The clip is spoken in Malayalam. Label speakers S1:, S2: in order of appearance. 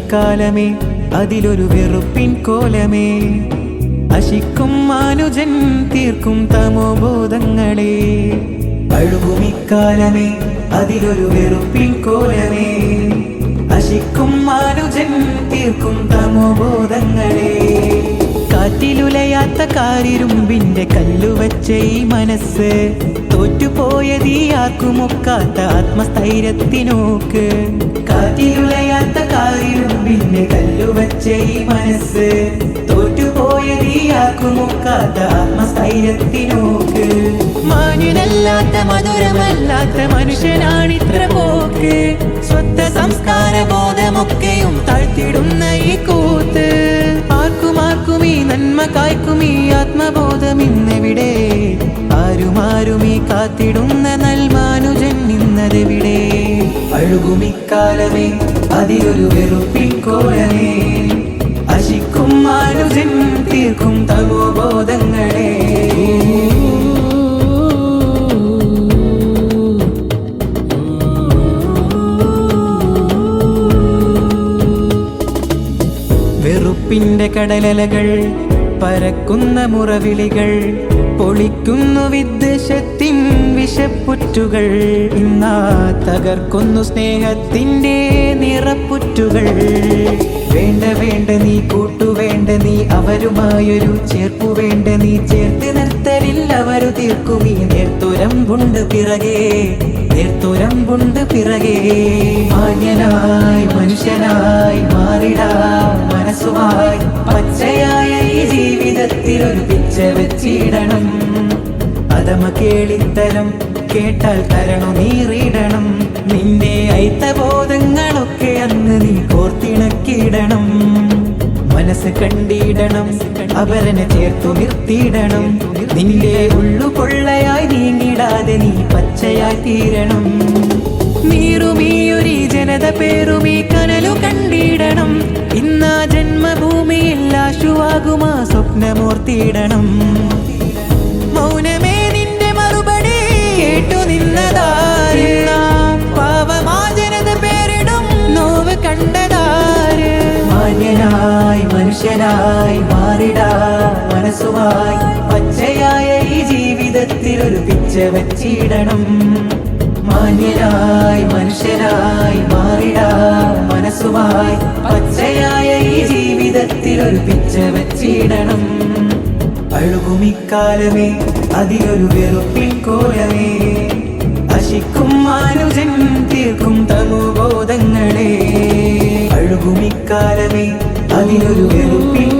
S1: അഴുകുമിക്കാലമേ അതിലൊരു വെറുപ്പിൻ കോലമേ അശിക്കും മാനുജൻ തീർക്കും തമോബോധങ്ങളെ അഴുകുമിക്കാലമേ അതിലൊരു വെറുപ്പിൻ കോലമേ അശിക്കും മാനുജൻ തീർക്കും തമോബോധങ്ങളെ കാറ്റിലുലയാത്ത കാരിരുമ്പിന്റെ കല്ലുവച്ച ഈ മനസ്സ് തോറ്റുപോയതീ ആർക്കുമൊക്കാത്ത ആത്മസ്ഥൈര്യത്തിനോക്ക് കാറ്റിലുലയാത്ത കാരിരുമ്പിന്റെ കല്ലുവച്ച ഈ മനസ്സ് തോറ്റുപോയതീ ആർക്കുമൊക്കാത്ത ആത്മസ്ഥൈര്യത്തിനോക്ക് മാന്യനല്ലാത്ത മധുരമല്ലാത്ത മനുഷ്യനാണിത്ര പോക്ക് സ്വത്ത സംസ്കാര ബോധമൊക്കെയും താഴ്ത്തിടുന്ന ഈ കൂത്ത് ആർക്കും ഈ നന്മ കായ്ക്കും ഈ ആത്മബോധം ഇന്നെവിടെ ആരും ഈ കാത്തിടുന്ന നൽമാനുജൻ ഇന്നതെവിടെ അഴുകുമിക്കാലമേ അതിലൊരു വെറുപ്പിൻ കോലമേ അശിക്കും മാനുജൻ തീർക്കും തമോബോധങ്ങളെ വെറുപ്പിന്റെ കടലലകൾ പരക്കുന്ന മുറവിളികൾ പൊളിക്കുന്നു വിദ്വേഷത്തിൻ വിഷപ്പുറ്റുകൾ ഇന്നാ തകർക്കുന്നു സ്നേഹത്തിന്റെ നിറപ്പുറ്റുകൾ വേണ്ട നീ കൂട്ടുവേണ്ട നീ അവരുമായൊരു ചേർപ്പു വേണ്ട നീ ചേർത്ത് നിർത്തലിൽ അവരു തീർക്കും ഈ നേർത്തുരമ്പുണ്ട് പിറകെ മാന്യനായി മനുഷ്യനായി മാറിടാ മനസ്സുമായി പച്ചയായ ഈ ജീവിതത്തിൽ ഒരു പിച്ച വെച്ചിടണം അധമ കേളിത്തരം കേട്ടാൽ കരണു നീറിടണം നിന്റെ ഐത്തബോധങ്ങളൊക്കെ അന്ന് നീ കോർത്തിണക്കിടണം മനസ്സ് കണ്ടിടണം അവരനെ ചേർത്തു നിർത്തിയിടണം നിന്റെ ഉള്ളു പൊള്ളയായി നീങ്ങിടാതെ നീ പച്ചയായി തീരണം നീറുമീയൊരീ ജനത പേറുമീ കനലു കണ്ടിടണം ഇന്നാ ജന്മഭൂമിയിൽ ആശുവാകുമാ സ്വപ്നമോർത്തിയിടണം മൗനമേ നിന്റെ മറുപടി കേട്ടു നിന്നതാര് പാവമാ ജനത പേരിടും നോവ് കണ്ടതാര് മാന്യനായി മനുഷ്യനായി മാറിടാ മനസ്സുമായി പച്ചയായ ഈ ജീവിതത്തിൽ ഒരു പിച്ച വച്ചിടണം മാന്യനായി മനുഷ്യനായി മാറിടാ മനസ്സുമായി പച്ചയായ ഈ ജീവിതത്തിൽ ഒരു പിച്ച വച്ചിടണം അഴുകുമിക്കാലമേ അതിലൊരു വെറുപ്പിൻ കോലമേ അശിക്കും മാനുജൻ തീർക്കും തമോബോധങ്ങളെ അഴുകുമിക്കാലമേ അതിലൊരു വെറുപ്പിൻ